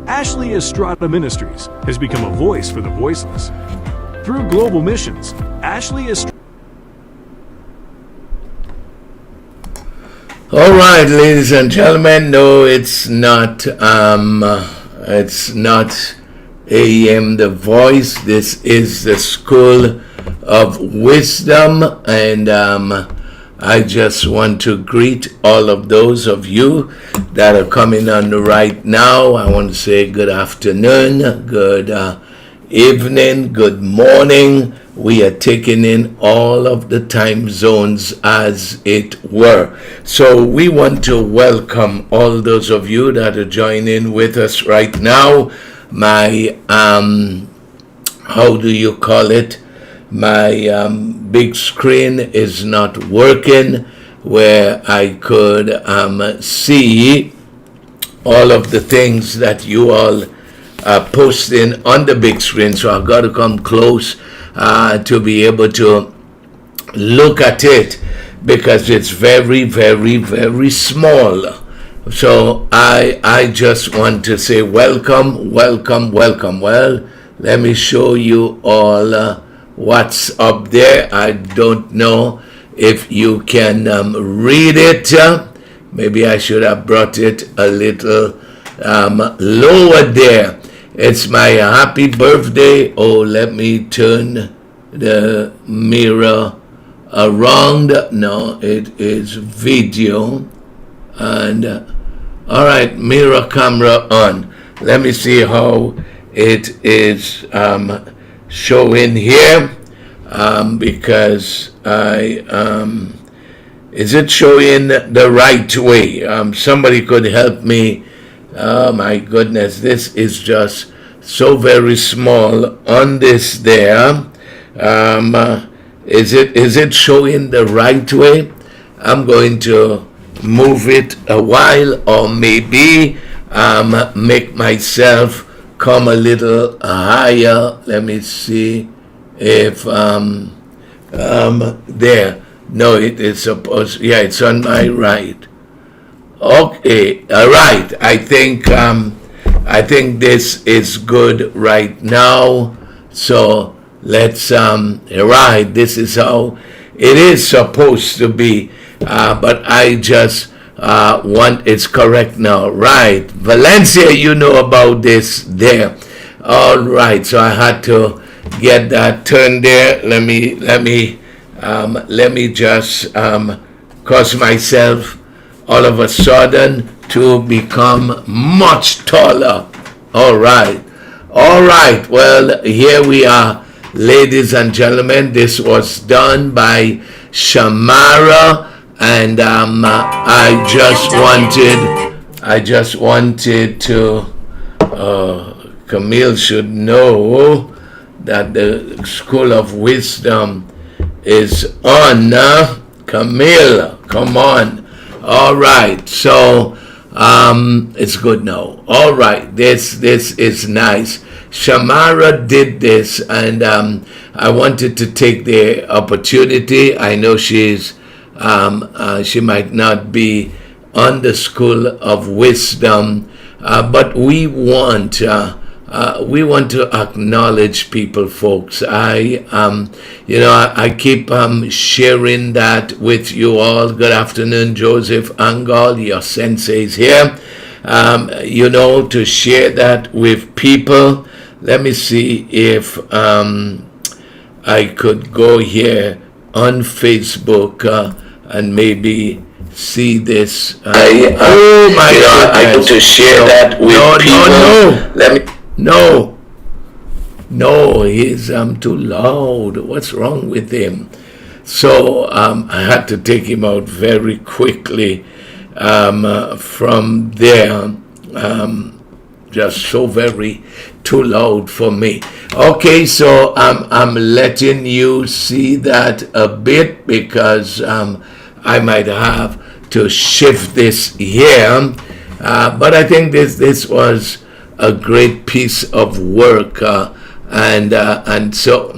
Ashley Estrada Ministries has become a voice for the voiceless. Through global missions, Ashley Estrada. All right, ladies and gentlemen. No, it's not. It's not Aem The Voice. This is the School of Wisdom, and I just want to greet all of those of you that are coming on right now. I want to say good afternoon, good evening, good morning. We are taking in all of the time zones as it were. So we want to welcome all those of you that are joining with us right now. My, how do you call it? My big screen is not working where I could see all of the things that you all are posting on the big screen. So I've got to come close to be able to look at it because it's very, very, very small. So I just want to say welcome, welcome, welcome. Well, let me show you all what's up there. I don't know if you can read it. Maybe I should have brought it a little lower there. It's my happy birthday. Oh, let me turn the mirror around. No, it is video. And all right, mirror camera on. Let me see how it is showing here, because is it showing the right way? Somebody could help me. Oh my goodness, this is just so very small on this there. Is it showing the right way? I'm going to move it a while, or maybe make myself come a little higher. Let me see if there. No, it is supposed. Yeah, it's on my right. Okay, all right. I think this is good right now. So let's right. This is how it is supposed to be. But I just want it's correct now. Right, Valencia, you know about this there. All right. So I had to get that turned there. Let me just cause myself all of a sudden to become much taller. All right. Well, here we are, ladies and gentlemen. This was done by Shamara, and I just wanted to. Camille should know that the School of Wisdom is on. Camille, come on. All right, so it's good now. All right, this is nice. Shamara did this, and I wanted to take the opportunity. I know she might not be on the School of Wisdom, but we want to acknowledge people, folks. I keep sharing that with you all. Good afternoon, Joseph Angal, your sensei is here. To share that with people. Let me see if I could go here on Facebook and maybe see this. Oh my God! I need to share that with people. No, he's too loud. What's wrong with him? So I had to take him out very quickly from there. Just so very too loud for me. Okay, so I'm letting you see that a bit because I might have to shift this here. But I think this was a great piece of work, and so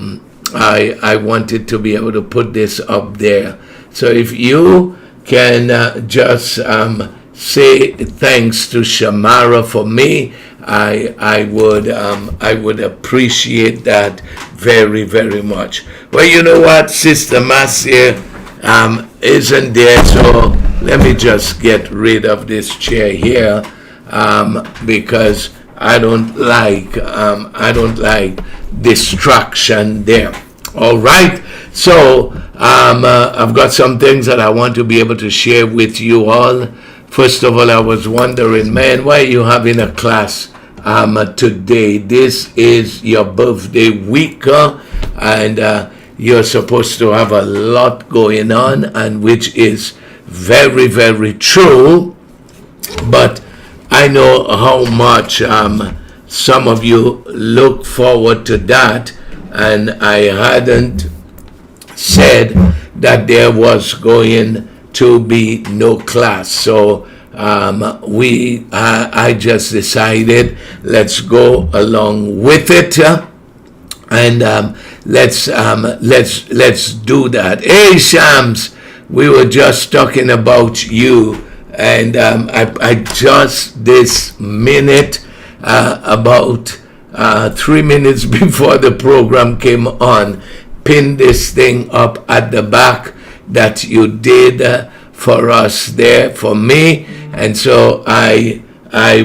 I wanted to be able to put this up there. So if you can just say thanks to Shamara for me, I would appreciate that very, very much. Well, you know what, Sister Marcia isn't there, so let me just get rid of this chair here, because I don't like distraction there. All right, so I've got some things that I want to be able to share with you all. First of all, I was wondering, man, why are you having a class today? This is your birthday week, and you're supposed to have a lot going on, and which is very, very true. But I know how much some of you look forward to that, and I hadn't said that there was going to be no class. So I just decided let's go along with it, and let's do that. Hey, Shams, we were just talking about you, and I just this minute, about 3 minutes before the program came on, pinned this thing up at the back that you did for us there for me, and so I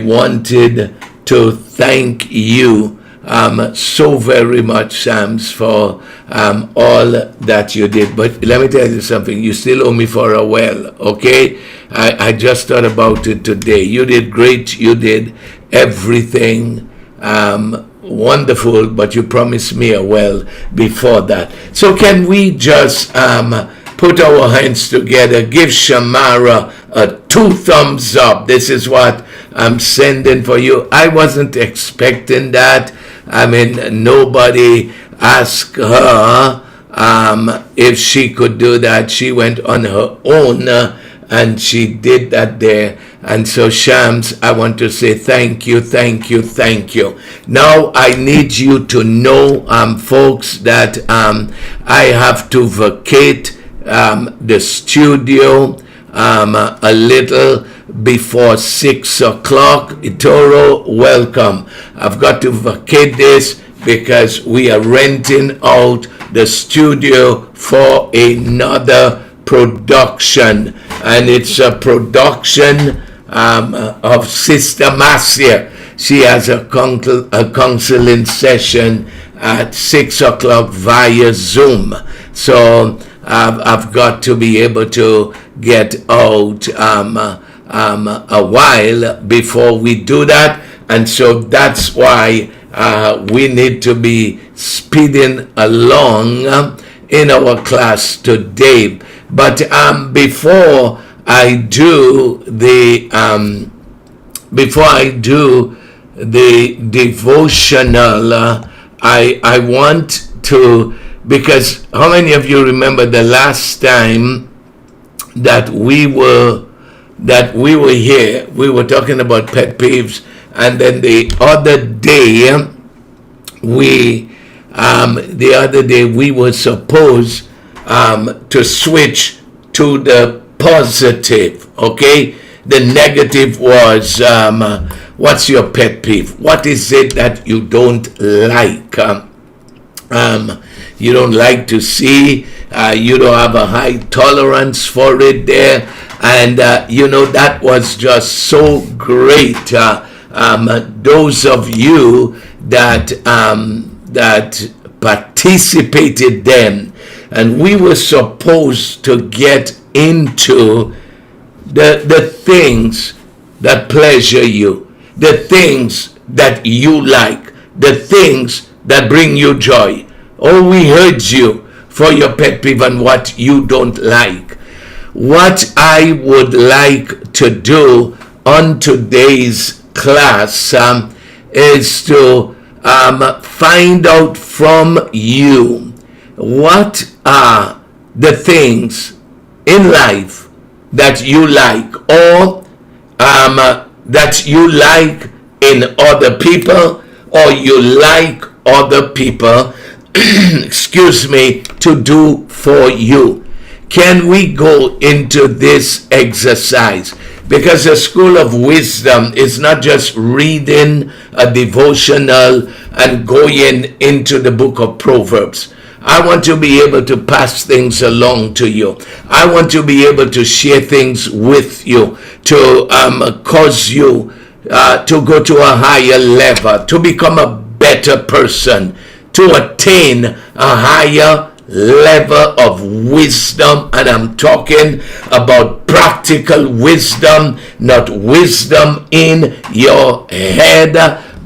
wanted to thank you so very much, Shams, for all that you did. But let me tell you something, you still owe me for a well, okay? I just thought about it today. You did great, you did everything wonderful, but you promised me a well before that. So can we just put our hands together, give Shamara a 2 thumbs up. This is what I'm sending for you. I wasn't expecting that. I mean, nobody asked her if she could do that. She went on her own, and she did that there. And so, Shams, I want to say thank you, thank you, thank you. Now, I need you to know, folks, that I have to vacate the studio a little before 6 o'clock. Itoro, welcome. I've got to vacate this because we are renting out the studio for another production, and it's a production of Sister Marcia. She has a counseling session at 6 o'clock via Zoom. So I've got to be able to get out a while before we do that, and so that's why we need to be speeding along in our class today. But before I do the devotional, I want to, because how many of you remember the last time that we were here? We were talking about pet peeves, and then the other day we were supposed to switch to the positive. Okay, the negative was what's your pet peeve? What is it that you don't like? You don't like to see, you don't have a high tolerance for it there, and that was just so great. Those of you that participated then, and we were supposed to get into the things that pleasure you, the things that you like, the things that bring you joy. Oh, we heard you for your pet peeve and what you don't like. What I would like to do on today's class is to find out from you what are the things in life that you like, or that you like in other people, or you like other people excuse me, to do for you. Can we go into this exercise? because the school of wisdom is not just reading a devotional and going into the book of Proverbs. I want to be able to pass things along to you. I want to be able to share things with you to cause you to go to a higher level, to become a better person, to attain a higher level of wisdom. And I'm talking about practical wisdom, not wisdom in your head,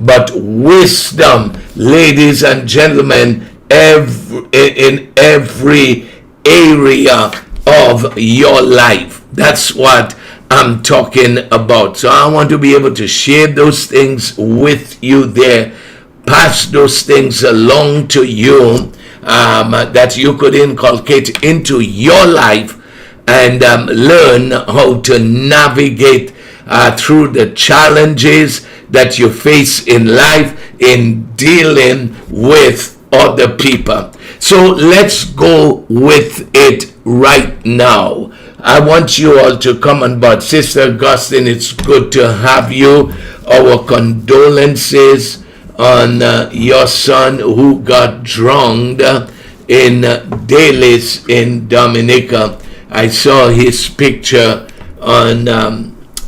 but wisdom, ladies and gentlemen, in every area of your life. That's what I'm talking about. So I want to be able to share those things with you there, pass those things along to you, that you could inculcate into your life and learn how to navigate through the challenges that you face in life in dealing with other people. So let's go with it right now. I want you all to come on board. Sister Augustine, it's good to have you. Our condolences on your son who got drowned in Delis in Dominica. I saw his picture on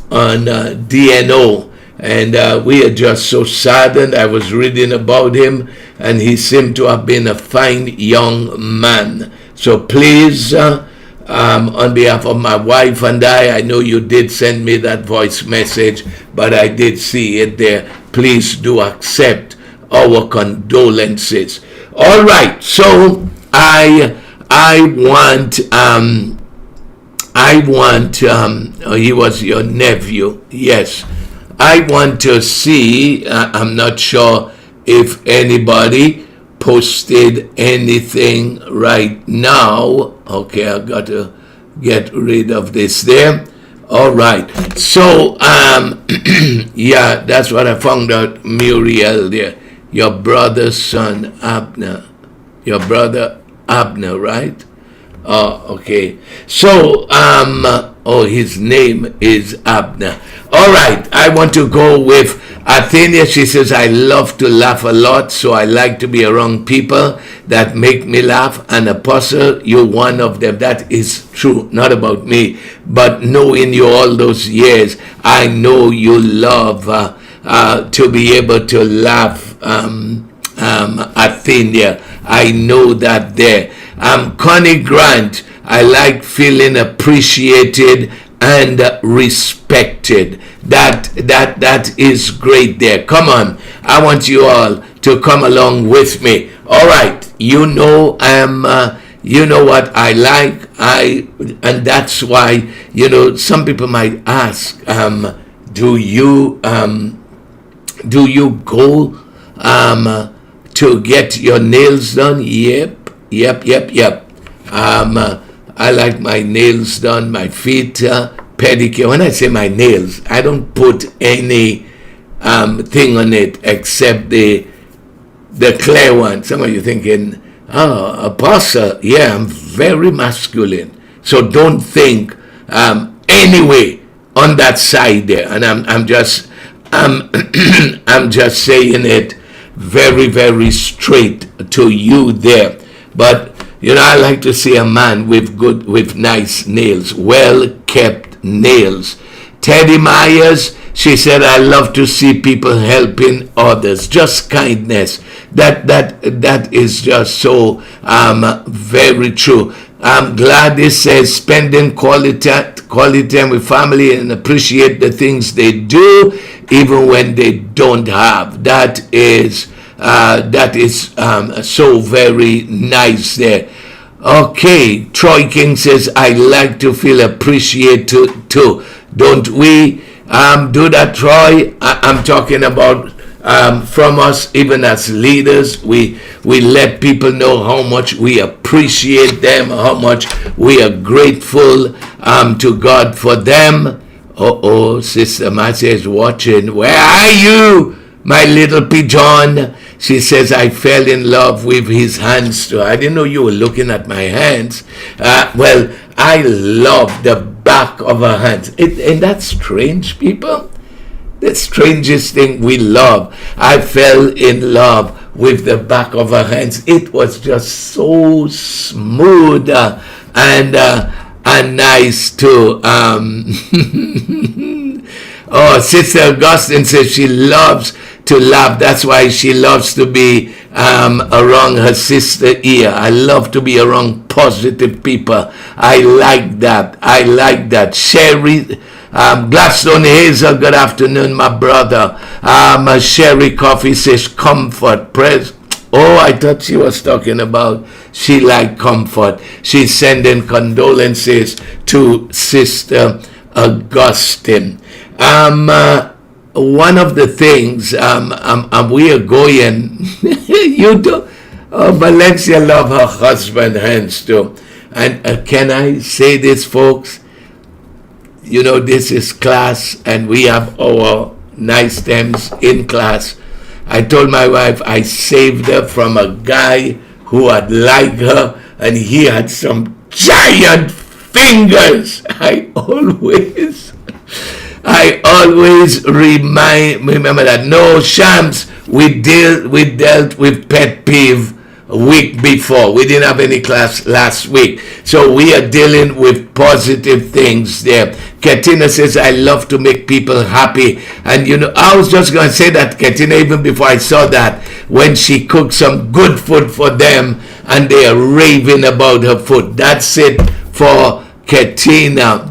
DNO, and we are just so saddened. I was reading about him, and he seemed to have been a fine young man. So please, on behalf of my wife and I know you did send me that voice message, but I did see it there. Please do accept our condolences. All right, so I want he was your nephew, yes. I want to see, I'm not sure if anybody posted anything right now. Okay, I got to get rid of this there. All right, so yeah, that's what I found out. Muriel there, your brother's son Abner, your brother Abner, right? Oh, okay. So his name is Abner. All right, I want to go with Athenia. She says, I love to laugh a lot, so I like to be around people that make me laugh. And Apostle, you're one of them. That is true, not about me, but knowing you all those years, I know you love to be able to laugh, Athenia. I know that there. Connie Grant, I like feeling appreciated and respected. That is great there. Come on, I want you all to come along with me. All right, you know what I like. And that's why, some people might ask, do you go to get your nails done? Yep. I like my nails done, my feet pedicure. When I say my nails, I don't put any thing on it except the clear one. Some of you thinking, oh, Apostle, yeah, I'm very masculine. So don't think anyway on that side there. And I'm just I'm just saying it very, very straight to you there. But I like to see a man with nice nails, well kept nails. Teddy Myers, she said, I love to see people helping others. Just kindness. That is just so very true. I'm glad this says spending quality time with family and appreciate the things they do, even when they don't have. That is so very nice there. Okay, Troy King says, I like to feel appreciated too. Don't we do that, Troy? I'm talking about from us, even as leaders, we let people know how much we appreciate them, how much we are grateful to God for them. Sister Marcia is watching. Where are you, my little pigeon? She says, I fell in love with his hands too. I didn't know you were looking at my hands. Well, I love the back of her hands. Ain't that strange, people? The strangest thing we love. I fell in love with the back of her hands. It was just so smooth and nice too. Oh, Sister Augustine says she loves to laugh. That's why she loves to be around her sister here. I love to be around positive people. I like that. I like that. Sherry. Gladstone Hazel, good afternoon, my brother. Sherry Coffee says comfort. Praise. Oh, I thought she was talking about she liked comfort. She's sending condolences to Sister Augustine. One of the things we are going, you do. Oh, Valencia love her husband hands too. And can I say this, folks? You know, this is class, and we have our nice stems in class. I told my wife I saved her from a guy who had liked her, and he had some giant fingers. I always remember that. No, Shams, we dealt with pet peeve a week before. We didn't have any class last week. So we are dealing with positive things there. Katina says, I love to make people happy. And you know, I was just going to say that, Katina, even before I saw that, when she cooked some good food for them and they are raving about her food. That's it for Katina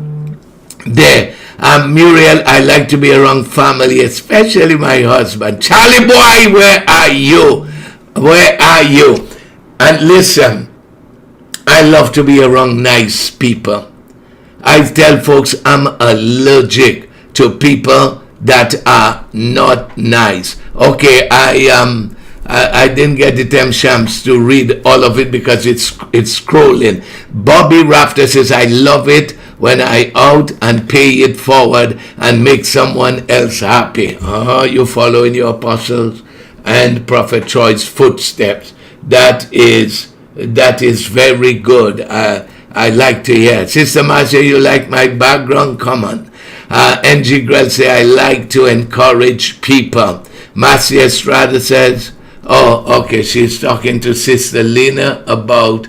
there. Muriel, I like to be around family, especially my husband. Charlie boy, where are you? Where are you? And listen, I love to be around nice people. I tell folks I'm allergic to people that are not nice. Okay, I didn't get the time chance to read all of it because it's scrolling. Bobby Rafter says, I love it when I out and pay it forward and make someone else happy. You following your apostles and Prophet Troy's footsteps. That is very good. I like to hear. Sister Marcia, you like my background? Come on. NG Grell say, I like to encourage people. Marcia Estrada says, oh, okay, she's talking to Sister Lena about,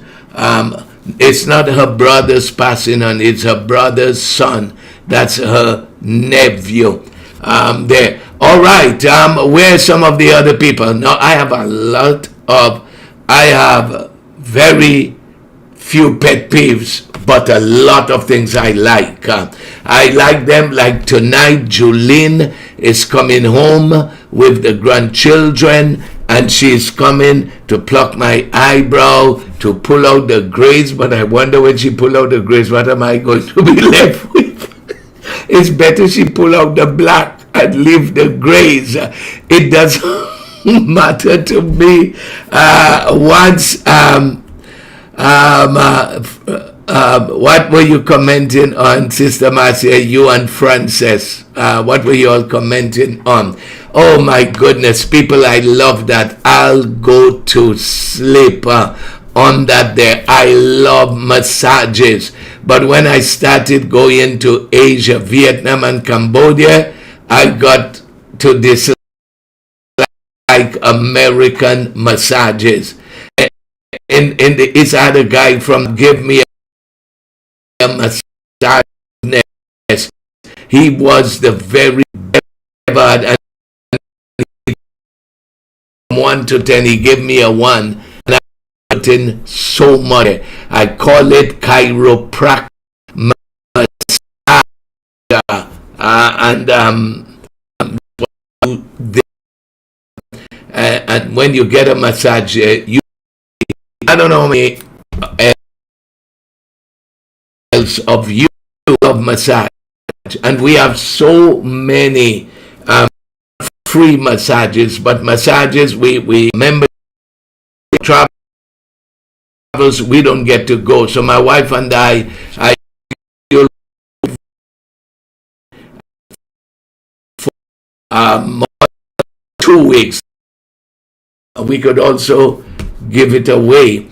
it's not her brother's passing on, it's her brother's son. That's her nephew. There. All right, where are some of the other people? Now, I have very few pet peeves, but a lot of things I like. I like them. Like tonight, Julene is coming home with the grandchildren, and she's coming to pluck my eyebrow, to pull out the grays. But I wonder when she pull out the grays, what am I going to be left with? It's better she pull out the black and leave the grays. It doesn't matter to me. What were you commenting on, Sister Marcia, you and Frances? What were you all commenting on? Oh my goodness, people, I love that. I'll go to sleep on that there. I love massages. But when I started going to Asia, Vietnam and Cambodia, I got to dislike American massages. It's had a guy from give me a massage. He was the very bad, and 1 to 10 he gave me a 1, and I put in so much. I call it chiropractic massage, and when you get a massage, I don't know how many else of you of massage, and we have so many free massages, but massages we remember travels we don't get to go. So my wife and I for 2 weeks we could also give it away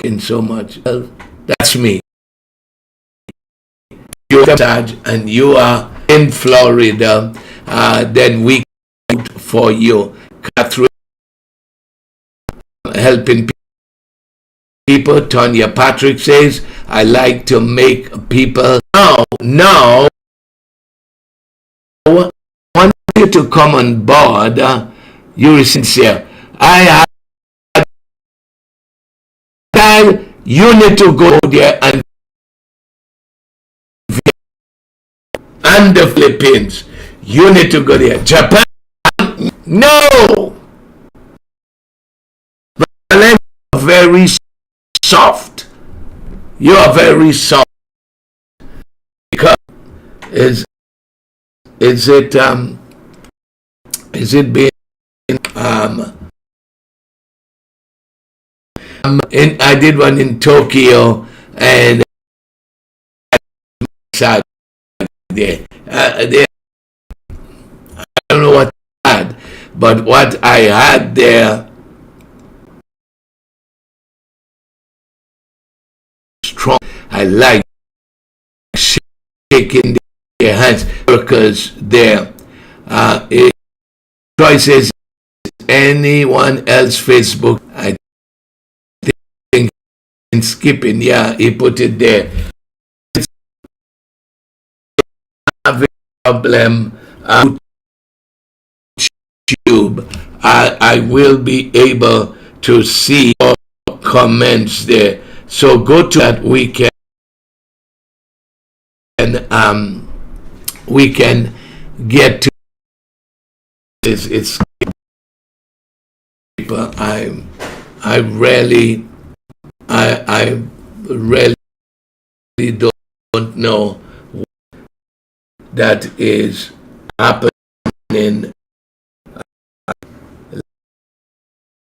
in so much. Well, that's me. You're and you are in Florida, then we vote for you. Catherine, helping people. Tonya Patrick says, I like to make people. Now, I want you to come on board. You're sincere. I have you need to go there and the Philippines. You need to go there. Japan, no. But very soft. You are very soft. Because is it being I did one in Tokyo and sad there. I don't know what I had, but what I had there strong. I like shaking their hands because their choices. Anyone else Facebook? I think in skipping, yeah, he put it there. Problem YouTube. I will be able to see your comments there. So go to that weekend. We can get to it's I really don't know that is happening.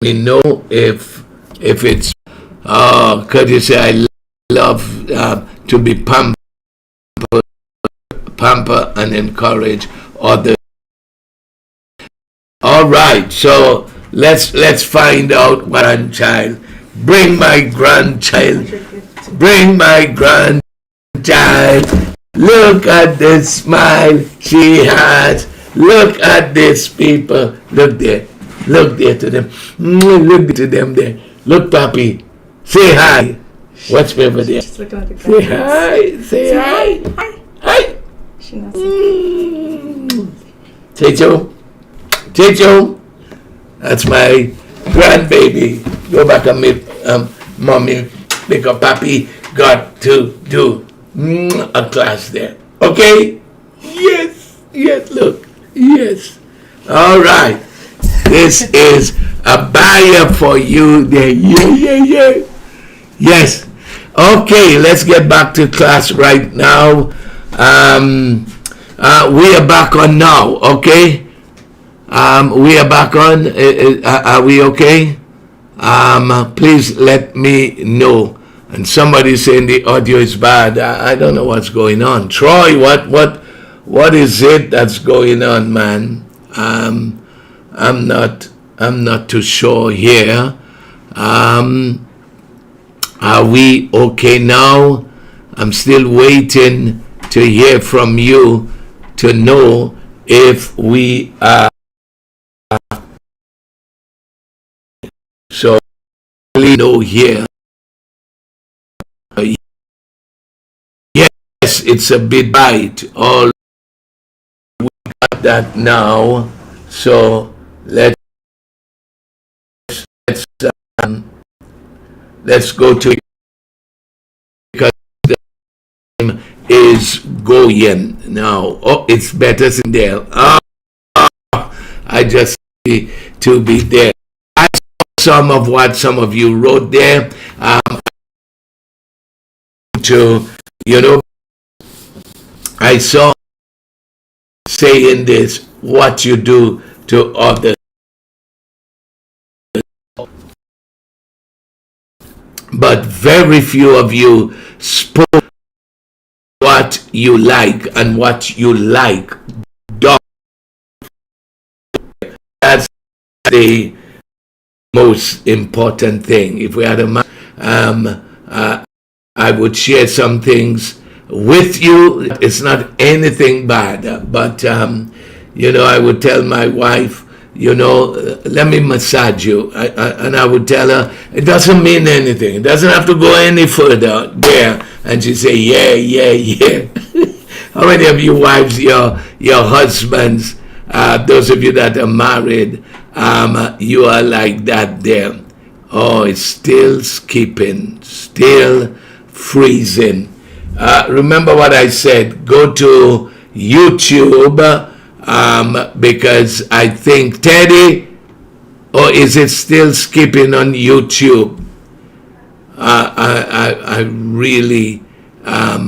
We know if it's could you say I love to be pamper and encourage others. All right, so let's find out what grandchild. Bring my grandchild. Bring my grandchild. Look at the smile she has. Look at this people. Look there. Look there to them. Look to them there. Look, Papi. Say hi. What's over there? She's looking at the Say hi. Say hi. Hi. Hi. She knows. Techo. Techo. That's my grandbaby. Go back and meet mommy because Papi got to do a class there. Okay? Yes. Yes, look. Yes. All right. This is a buyer for you there. Yeah. Yes. Okay, let's get back to class right now. We are back on now, okay? We are back on. Are we okay? Please let me know. And somebody saying the audio is bad. I don't know what's going on. Troy, what is it that's going on, man? I'm not too sure here. Are we okay now? I'm still waiting to hear from you to know if we are. So, know here. Yes, it's a bit tight. All we got that now. So let's go to it because the time is going now. Oh, it's better in there. I just need to be there. I saw some of what some of you wrote there. I saw saying this, what you do to others. But very few of you spoke what you like and what you like. That's the most important thing. If we had a I would share some things with you. It's not anything bad, but I would tell my wife, let me massage you, and I would tell her it doesn't mean anything. It doesn't have to go any further there. And she say, yeah, yeah, yeah. How many of you wives, your husbands, those of you that are married, you are like that there? Oh, it's still skipping, still freezing. Remember what I said, go to YouTube, because I think Teddy, or is it still skipping on YouTube? I really, I'm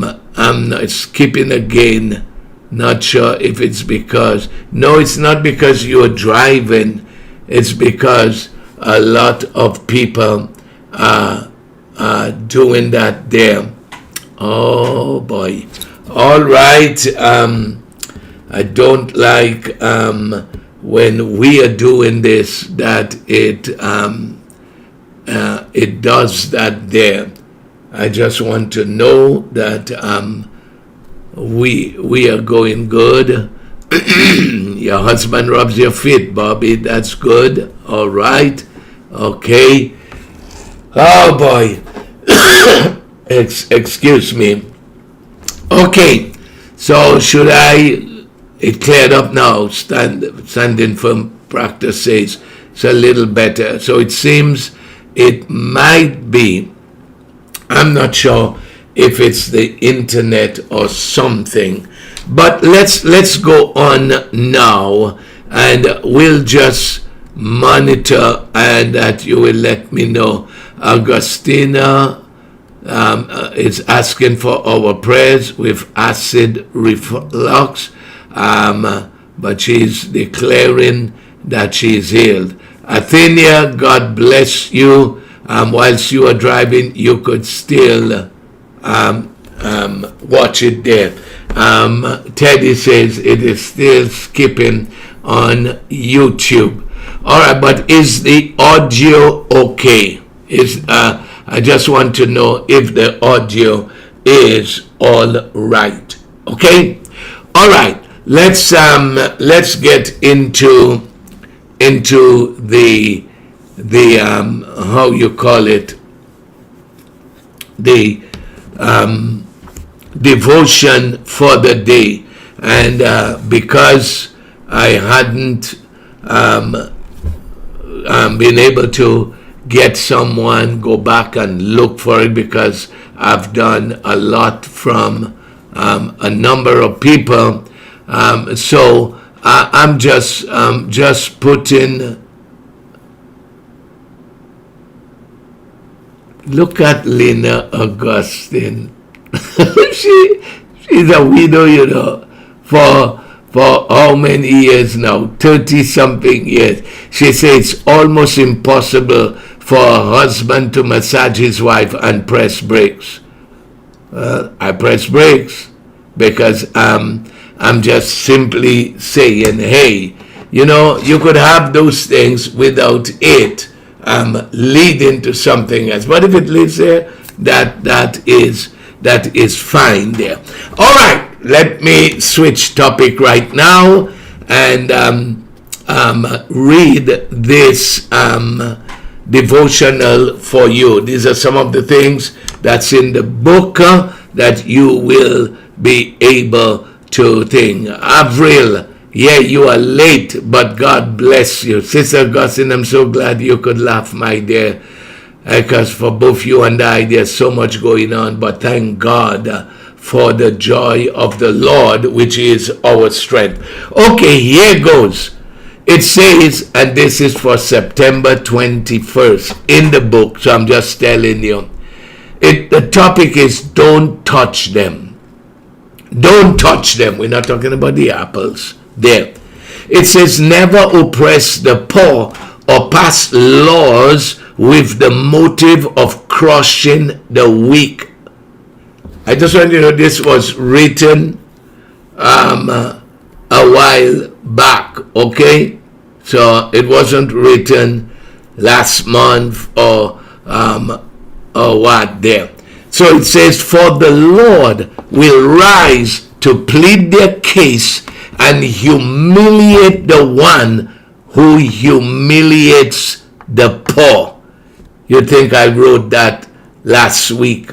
not skipping again. Not sure if it's because, no, it's not because you're driving. It's because a lot of people are doing that there. Oh boy. All right. I don't like when we are doing this, that it does that there. I just want to know that we are going good. Your husband rubs your feet, Bobby. That's good. All right. Okay. Oh boy. Excuse me. Okay. So should I? It cleared up now. Standing firm practice says it's a little better. So it seems it might be. I'm not sure if it's the internet or something. But let's go on now, and we'll just monitor, and that you will let me know. Augustina is asking for our prayers with acid reflux, but she's declaring that she's healed. Athenia, God bless you. Whilst you are driving, you could still watch it there. Teddy says it is still skipping on YouTube. All right, but is the audio okay? I just want to know if the audio is all right. Okay. All right. Let's get into the how you call it, the devotion for the day. And because I hadn't been able to get someone, go back and look for it, because I've done a lot from a number of people, so I'm just putting. Look at Lena Augustine. She's a widow, for how many years now? 30 something years. She says it's almost impossible for a husband to massage his wife and press brakes. I press brakes because I'm just simply saying, hey, you could have those things without it leading to something else. But if it leads there, that is fine there. All right, let me switch topic right now and read this devotional for you. These are some of the things that's in the book that you will be able to think. Avril, yeah, you are late, but God bless you. Sister Augustine, I'm so glad you could laugh, my dear, because for both you and I, there's so much going on, but thank God for the joy of the Lord, which is our strength. Okay, here goes. It says, and this is for September 21st in the book, so I'm just telling you. The topic is don't touch them. Don't touch them. We're not talking about the apples. There. It says, never oppress the poor or pass laws with the motive of crushing the weak. I just want you to know this was written a while back, okay? So it wasn't written last month or what there. So it says, for the Lord will rise to plead their case and humiliate the one who humiliates the poor. You think I wrote that last week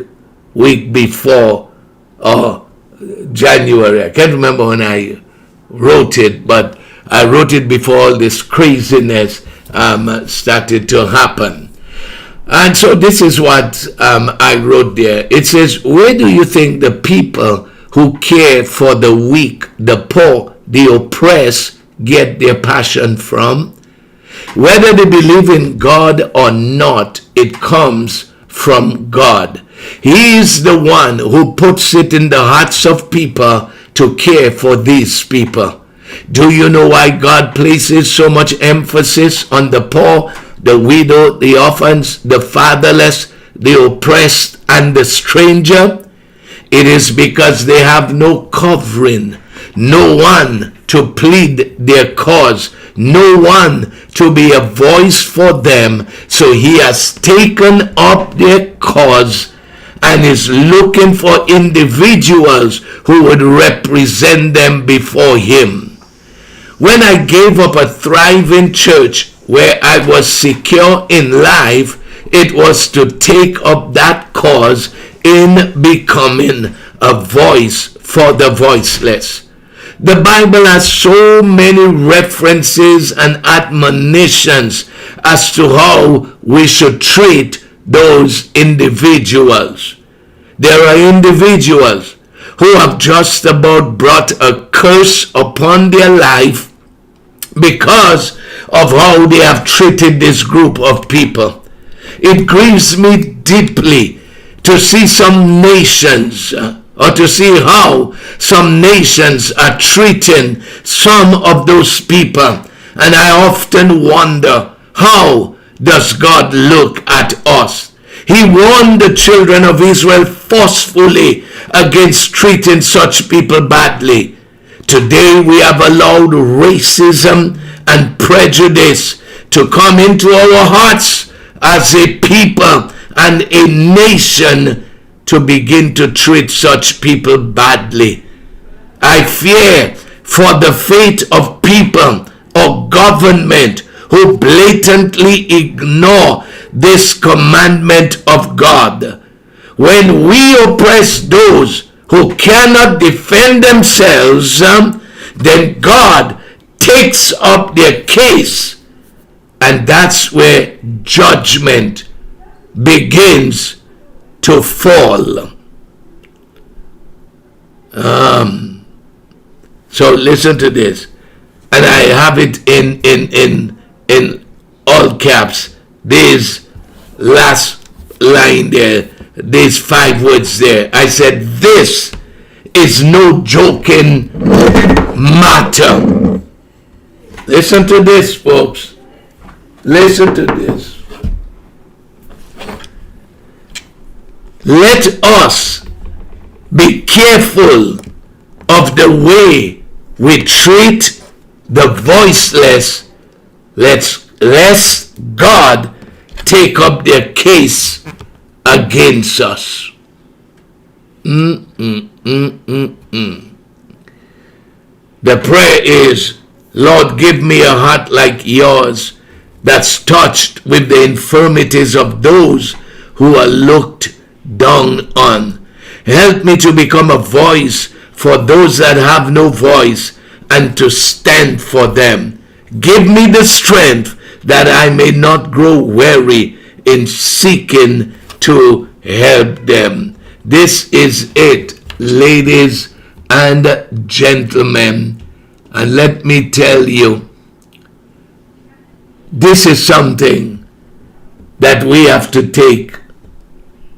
before, January? I can't remember when I wrote it, but I wrote it before all this craziness started to happen. And so this is what I wrote there. It says, where do you think the people who care for the weak, the poor, the oppressed get their passion from? Whether they believe in God or not, it comes from God. He is the one who puts it in the hearts of people to care for these people. Do you know why God places so much emphasis on the poor, the widow, the orphans, the fatherless, the oppressed, and the stranger? It is because they have no covering, no one to plead their cause, no one to be a voice for them. So he has taken up their cause and is looking for individuals who would represent them before him. When I gave up a thriving church where I was secure in life, it was to take up that cause in becoming a voice for the voiceless. The Bible has so many references and admonitions as to how we should treat those individuals. There are individuals who have just about brought a curse upon their life because of how they have treated this group of people. It grieves me deeply to see some nations, or to see how some nations are treating some of those people. And I often wonder, how does God look at us? He warned the children of Israel forcefully against treating such people badly. Today we have allowed racism and prejudice to come into our hearts as a people and a nation to begin to treat such people badly. I fear for the fate of people or government who blatantly ignore this commandment of God. When we oppress those who cannot defend themselves, then God takes up their case, and that's where judgment begins to fall. So listen to this, and I have it in all caps. This last line there, these 5 words there. I said, this is no joking matter. Listen to this, folks. Listen to this. Let us be careful of the way we treat the voiceless, lest God take up their case against us. The prayer is, Lord, give me a heart like yours that's touched with the infirmities of those who are looked down on. Help me to become a voice for those that have no voice and to stand for them. Give me the strength that I may not grow weary in seeking to help them. This is it, ladies and gentlemen. And let me tell you, this is something that we have to take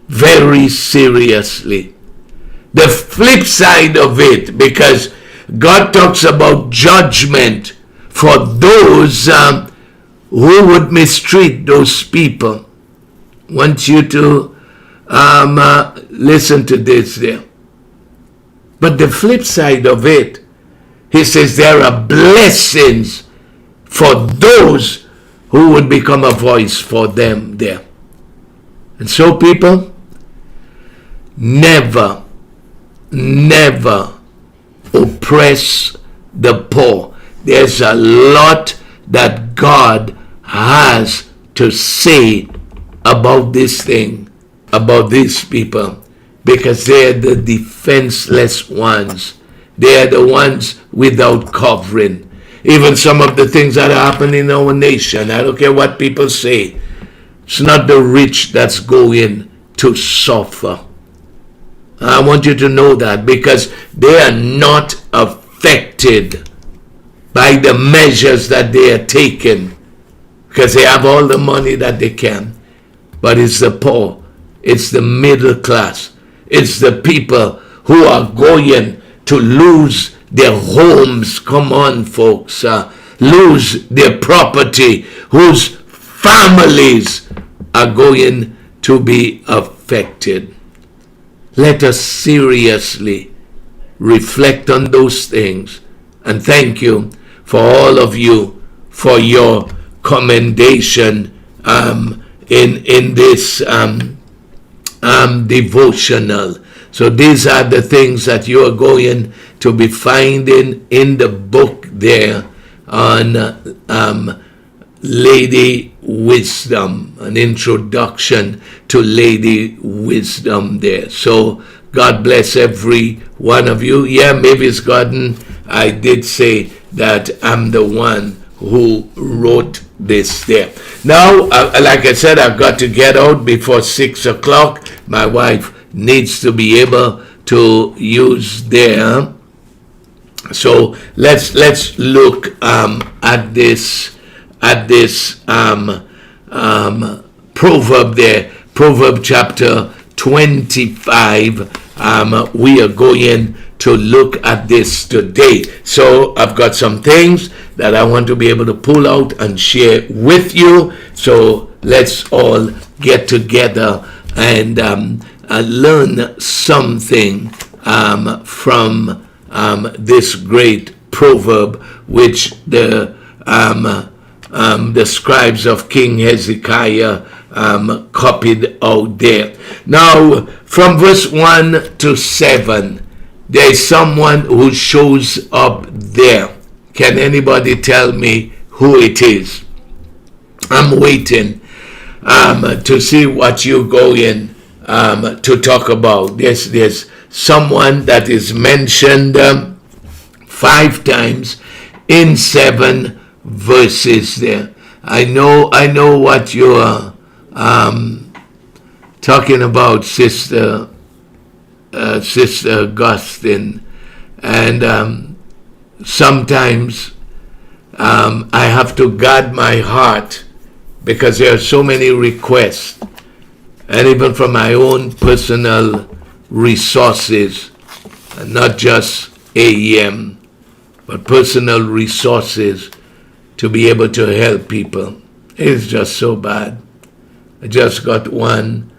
very seriously. The flip side of it, because God talks about judgment for those who would mistreat those people. I want you to listen to this there. But the flip side of it, he says there are blessings for those who would become a voice for them there. And so, people, never oppress the poor. There's a lot that God has to say about this thing, about these people, because they're the defenseless ones. They're the ones without covering. Even some of the things that happen in our nation, I don't care what people say, it's not the rich that's going to suffer. I want you to know that, because they are not affected by the measures that they are taking, because they have all the money that they can. But it's the poor, it's the middle class, it's the people who are going to lose their homes. Come on, folks, lose their property, whose families are going to be affected. Let us seriously reflect on those things. And thank you for all of you for your commendation in this devotional. So these are the things that you are going to be finding in the book there on Lady Wisdom, an introduction to Lady Wisdom there. So God bless every one of you. Yeah, Mavis Garden, I did say that I'm the one who wrote this there. Now, like I said, I've got to get out before 6 o'clock. My wife needs to be able to use there. So let's look at this proverb there, Proverb chapter 25. We are going to look at this today. So I've got some things that I want to be able to pull out and share with you. So let's all get together and learn something from this great proverb, which the scribes of King Hezekiah copied out there. Now, from verse 1 to 7, there is someone who shows up there. Can anybody tell me who it is? I'm waiting to see what you're going to talk about. There's someone that is mentioned 5 times in 7 verses there. I know what you're talking about, Sister Augustine, and sometimes I have to guard my heart because there are so many requests, and even from my own personal resources, and not just AEM, but personal resources to be able to help people. It's just so bad. I just got one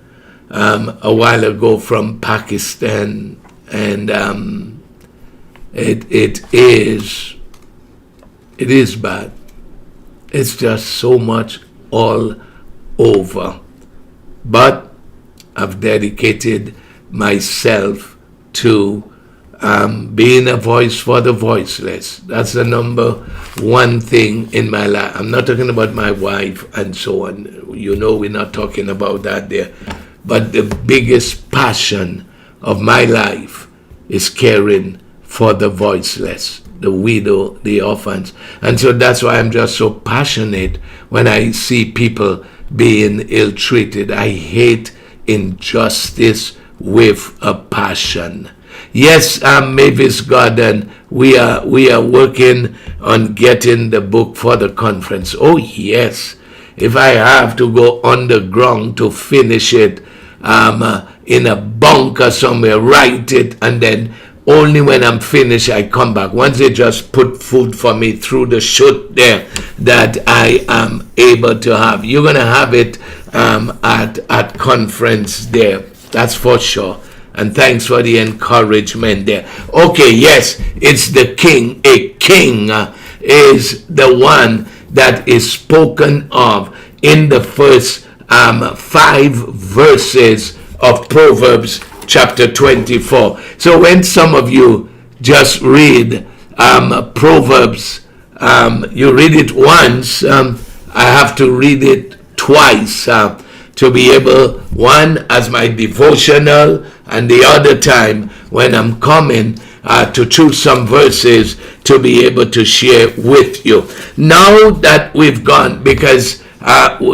a while ago from Pakistan, and it is bad. It's just so much all over. But I've dedicated myself to being a voice for the voiceless. That's the number one thing in my life. I'm not talking about my wife and so on. You know, we're not talking about that there. But the biggest passion of my life is caring for the voiceless, the widow, the orphans. And so that's why I'm just so passionate when I see people being ill-treated. I hate injustice with a passion. Yes, Mavis Garden, we are working on getting the book for the conference. Oh yes, if I have to go underground to finish it in a bunker somewhere, write it, and then only when I'm finished I come back. Once they just put food for me through the chute there, that I am able to have. You're gonna have it at conference there. That's for sure. And thanks for the encouragement there. Okay, yes, it's the king. A king is the one that is spoken of in the first 5 verses of Proverbs chapter 24. So when some of you just read Proverbs, you read it once, I have to read it twice to be able, one as my devotional, and the other time when I'm coming to choose some verses to be able to share with you. Now that we've gone, because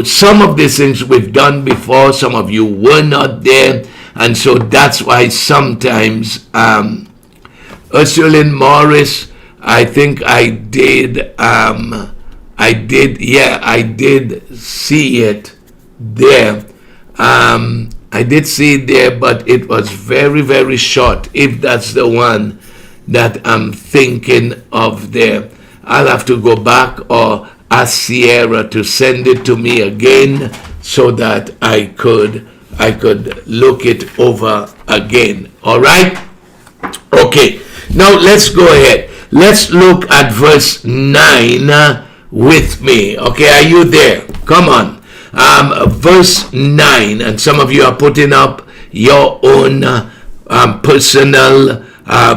some of these things we've done before, some of you were not there, and so that's why sometimes Ursuline Morris, I think I did see it there. I did see it there, but it was very, very short, if that's the one that I'm thinking of there. I'll have to go back or ask Sierra to send it to me again so that I could look it over again. All right? Okay. Now let's go ahead. Let's look at verse 9 with me. Okay, are you there? Come on. Verse 9, and some of you are putting up your own personal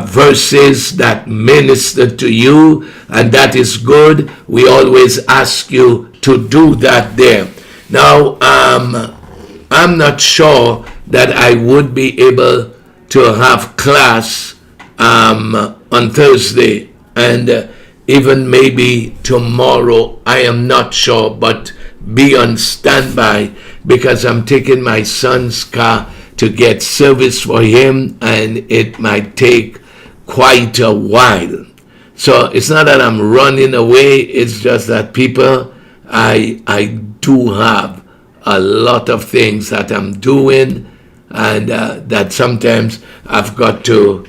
verses that minister to you, and that is good. We always ask you to do that there. Now, I'm not sure that I would be able to have class on Thursday and even maybe tomorrow. I am not sure, but be on standby because I'm taking my son's car to get service for him, and it might take quite a while. So it's not that I'm running away, it's just that people, I do have a lot of things that I'm doing, and that sometimes I've got to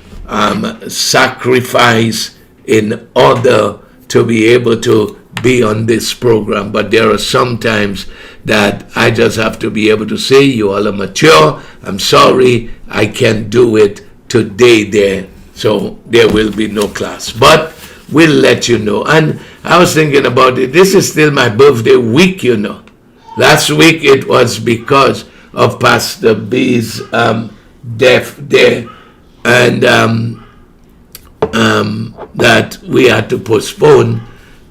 sacrifice in order to be able to be on this program. But there are some times that I just have to be able to say, you all are mature, I'm sorry, I can't do it today there, so there will be no class, but we'll let you know. And I was thinking about it, this is still my birthday week, you know. Last week it was because of Pastor B's death there, and that we had to postpone.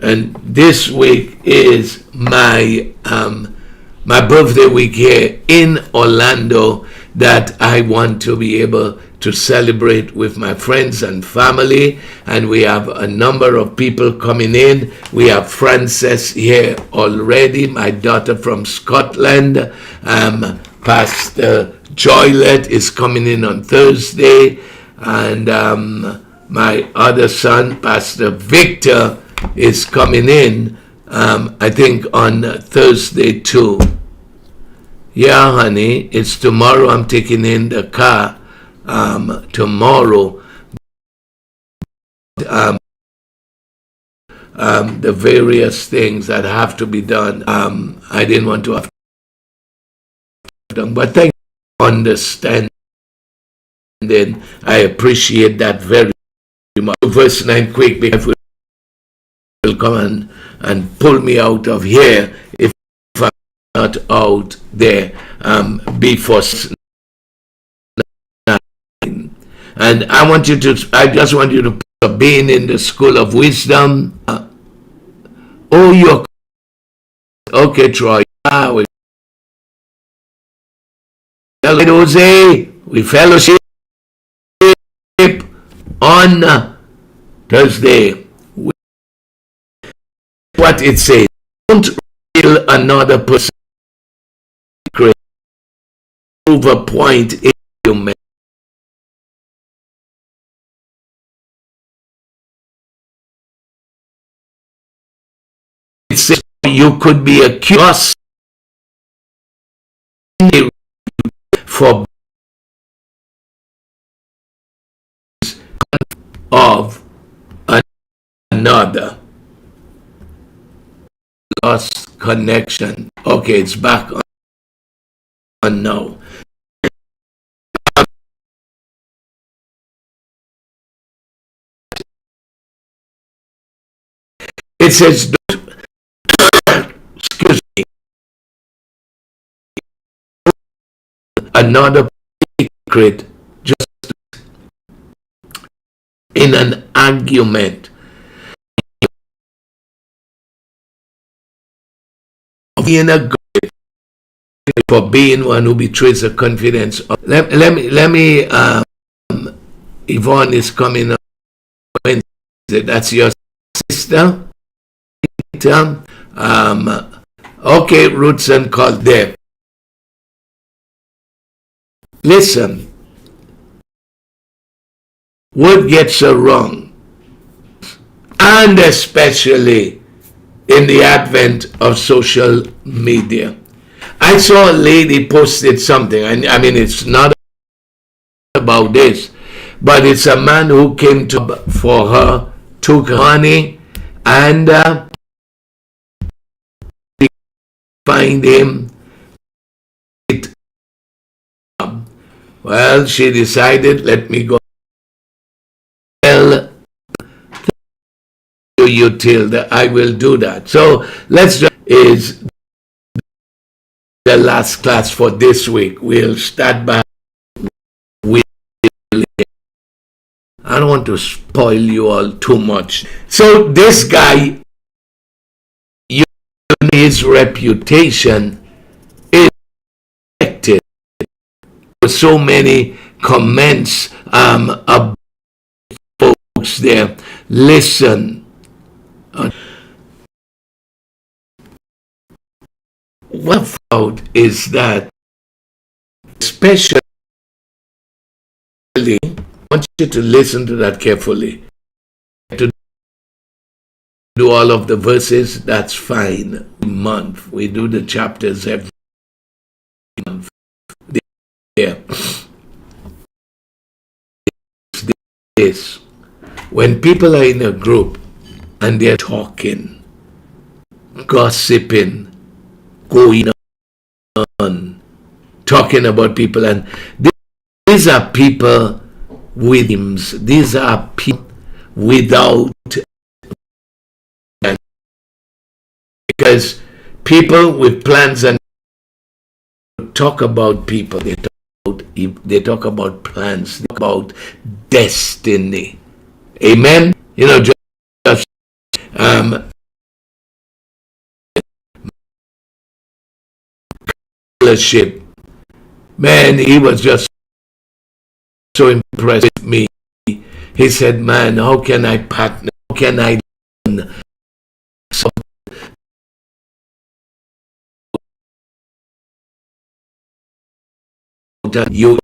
And this week is my my birthday week here in Orlando, that I want to be able to celebrate with my friends and family. And we have a number of people coming in. We have Frances here already, my daughter from Scotland. Pastor Joylet is coming in on Thursday, and my other son, Pastor Victor, is coming in, I think on Thursday too. Yeah, honey, it's tomorrow. I'm taking in the car tomorrow. The various things that have to be done, I didn't want to have done, but thank you for understanding. I appreciate that very much. Verse 9 quick, because we will come and pull me out of here if I'm not out there before 9. And I just want you to put being in the school of wisdom. Oh, you're okay, Troy. Jose, we fellowship on Thursday. What it says, don't kill another person, prove a point in you make. It says you could be accused for of another. Lost connection. Okay, it's back on now. It says another secret just in an argument. Being a good for being one who betrays the confidence of. Let me Yvonne is coming up. That's your sister. Okay, Roots and called there. Listen, word gets wrong, and especially in the advent of social media. I saw a lady posted something, and I mean, it's not about this, but it's a man who came to for her, took honey, and find him. Well, she decided, let me go tell you till that I will do that. So let's just is the last class for this week. We'll start back with. I don't want to spoil you all too much. So this guy, his reputation is affected with so many comments about folks there. Listen. What I found is that, especially, I want you to listen to that carefully. To do all of the verses, that's fine. Month we do the chapters every month. Yeah. This when people are in a group and they're talking, gossiping, going on, talking about people, and these are people with names. These are people without, because people with plans and talk about people. They talk about plans, about destiny. Amen. You know, just fellowship. Man, he was just so impressed with me. He said, "Man, how can I partner? How can I learn?" So you,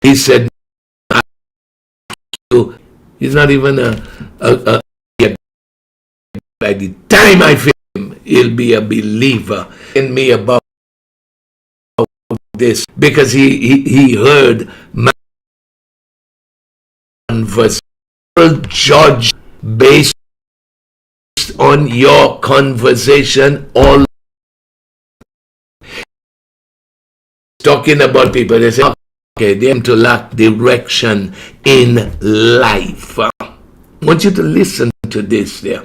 he said, he's not even by the time I feel him, he'll be a believer in me about this, because he heard my conversation. Judge based on your conversation, all talking about people. They say, okay, they have to lack direction in life. I want you to listen to this there.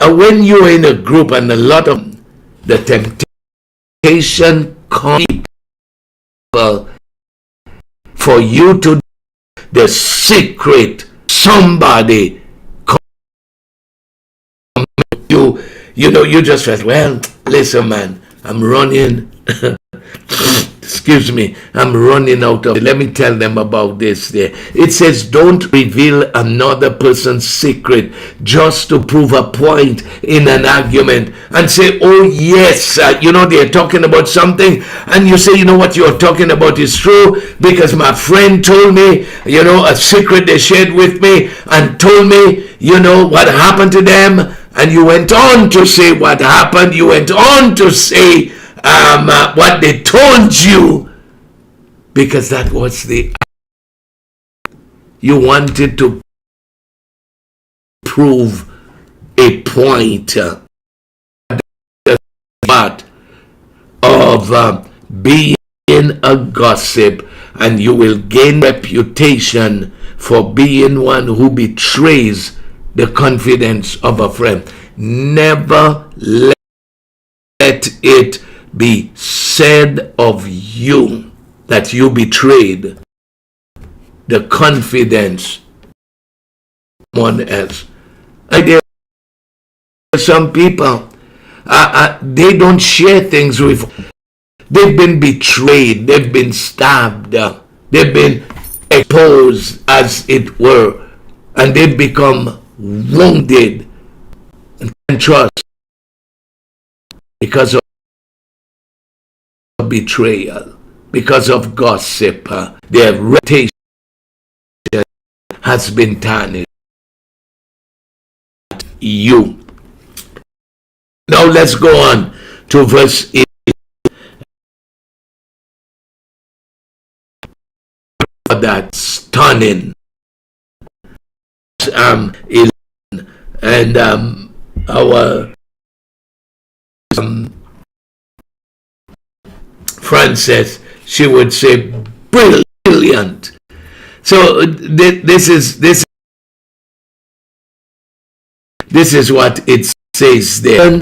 When you're in a group and a lot of the temptation comes for you to the secret, somebody come you know, you just felt, well, listen, man, I'm running. Excuse me, I'm running out of. Let me tell them about this there. It says, don't reveal another person's secret just to prove a point in an argument and say, oh yes, you know, they're talking about something, and you say, you know what you're talking about is true because my friend told me, you know, a secret they shared with me and told me, you know, what happened to them, and you went on to say what happened. You went on to say what they told you, because that was you wanted to prove a point of being a gossip, and you will gain reputation for being one who betrays the confidence of a friend. Never let let it be said of you that you betrayed the confidence of someone else. And there are some people, they don't share things with. They've been betrayed, they've been stabbed, they've been exposed, as it were, and they've become wounded and can't trust because of betrayal, because of gossip. Their reputation has been tarnished. You. Now let's go on to verse 8. That stunning. 11, and our Frances, she would say, brilliant. So this is what it says there.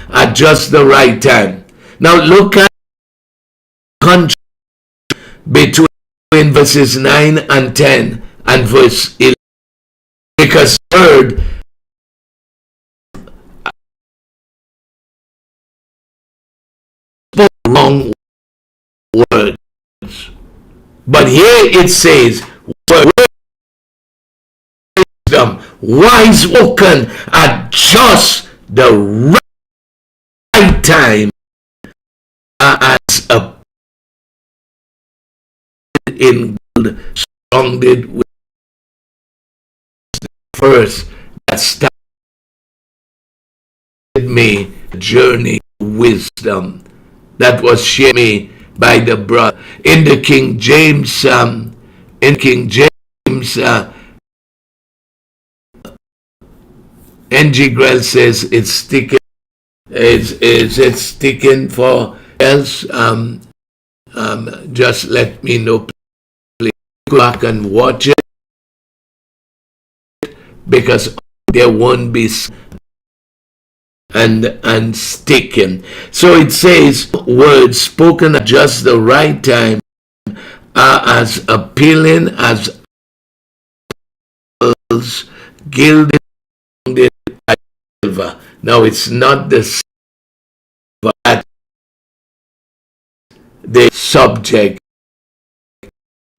At just the right time. Now look at contrast between verses 9 and 10 and verse 11. Because word spoke wrong words. But here it says, wisdom, wise spoken at just the right time, as a in gold surrounded with the first that started me journey wisdom that was shared me by the brother in the King James. N.G. Grell says it's sticking. It's sticking for else. Just let me know. Please go back and watch it, because there won't be and sticking. So it says words spoken at just the right time are as appealing as pearls gilded by silver. Now it's not the silver that the subject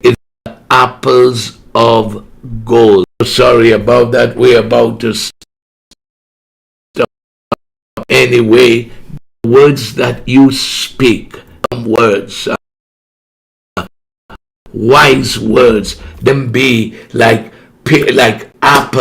is the apples of gold. Sorry about that. We're about to stop. Anyway, the words that you speak, words, wise words, them be like apple.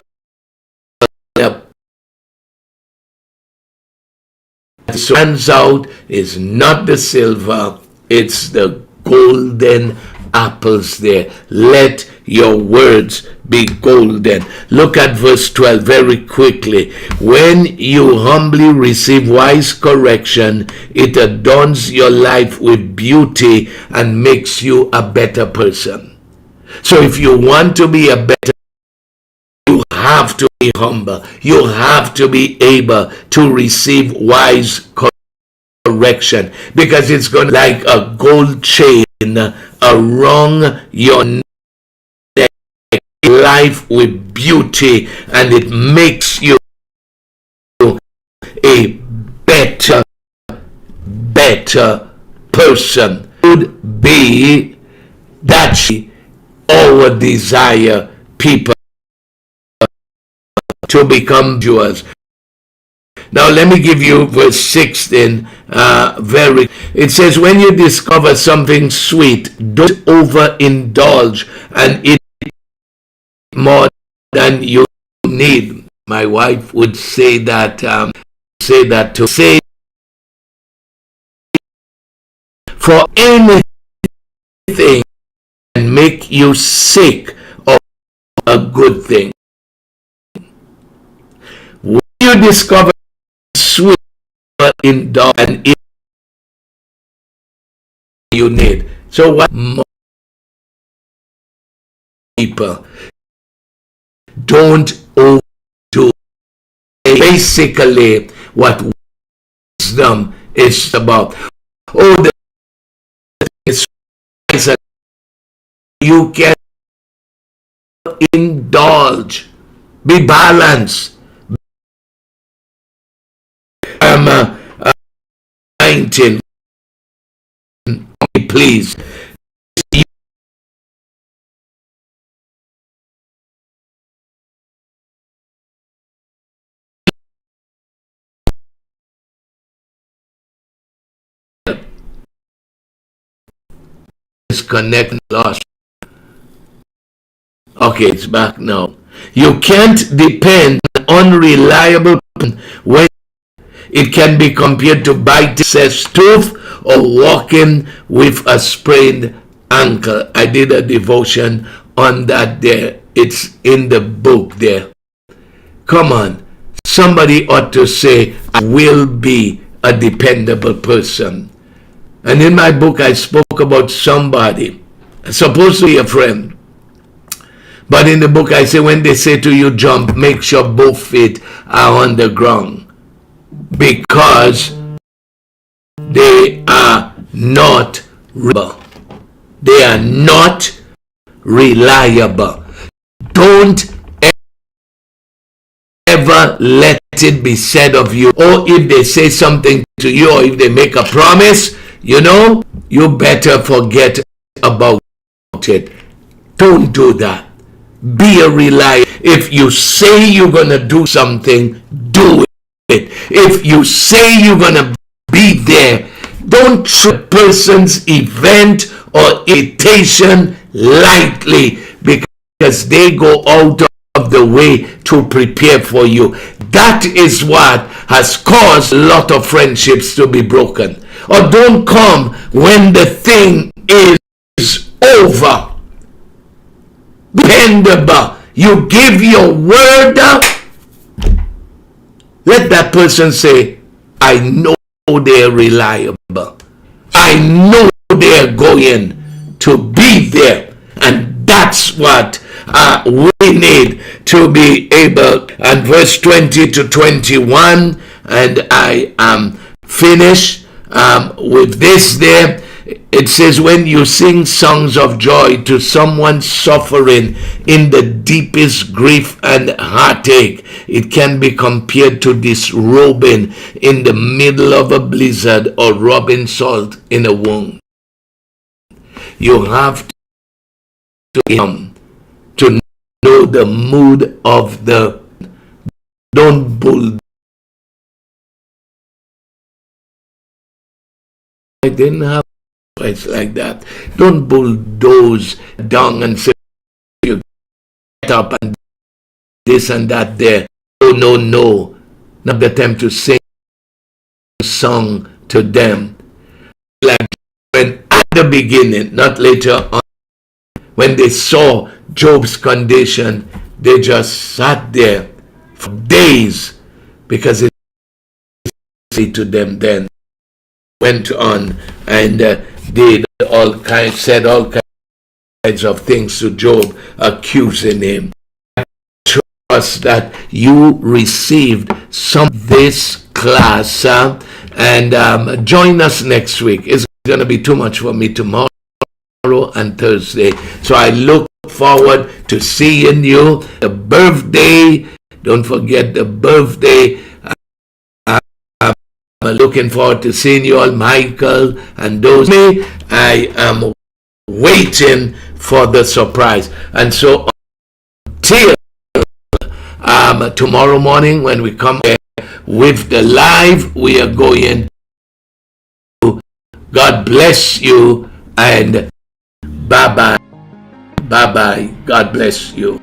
Stands out is not the silver, it's the golden apples there. Let your words be golden. Look at verse 12 very quickly. When you humbly receive wise correction, it adorns your life with beauty and makes you a better person. So if you want to be a better, you have to be humble. You have to be able to receive wise correction, because it's going to be like a gold chain around your neck, life with beauty, and it makes you a better person. Would be that our desire, people, to become Jews. Now let me give you verse 16. It says, when you discover something sweet, don't overindulge and eat more than you need. My wife would say that to say for anything and make you sick of a good thing. When you discover sweet, indulge and eat you need. So what more people don't overdo. Basically what wisdom is about. Oh, the is you can indulge, be balanced. 19, please. Disconnect, lost. Okay, it's back now. You can't depend on unreliable when it can be compared to biting a tooth or walking with a sprained ankle. I did a devotion on that there. It's in the book there. Come on. Somebody ought to say, I will be a dependable person. And in my book, I spoke about somebody, supposed to be a friend. But in the book, I say, when they say to you, jump, make sure both feet are on the ground. Because they are not reliable. They are not reliable. Don't ever let it be said of you, or if they say something to you, or if they make a promise, you better forget about it. Don't do that. Be a reliable. If you say you're going to do something, do it. If you say you're going to be there, don't treat a person's event or invitation lightly because they go out of the way to prepare for you. That is what has caused a lot of friendships to be broken. Or don't come when the thing is over. Dependable. You give your word up. Let that person say, I know they're reliable. I know they're going to be there. And that's what we need to be able. And verse 20 to 21, and I am finished with this there. It says, when you sing songs of joy to someone suffering in the deepest grief and heartache, it can be compared to disrobing in the middle of a blizzard or rubbing salt in a wound. You have to know the mood of the. Don't bull. I didn't have. It's like that. Don't bulldoze down and say you get up and this and that there. No. Not the time to sing a song to them. Like when at the beginning, not later on, when they saw Job's condition, they just sat there for days because it to them then. Went on and said all kinds of things to Job, accusing him. I trust that you received some of this class and join us next week. It's going to be too much for me tomorrow and Thursday. So I look forward to seeing you. The birthday, don't forget the birthday. I'm looking forward to seeing you all, Michael and those. I am waiting for the surprise. And so until tomorrow morning when we come with the live, we are going to. God bless you and bye-bye. Bye-bye. God bless you.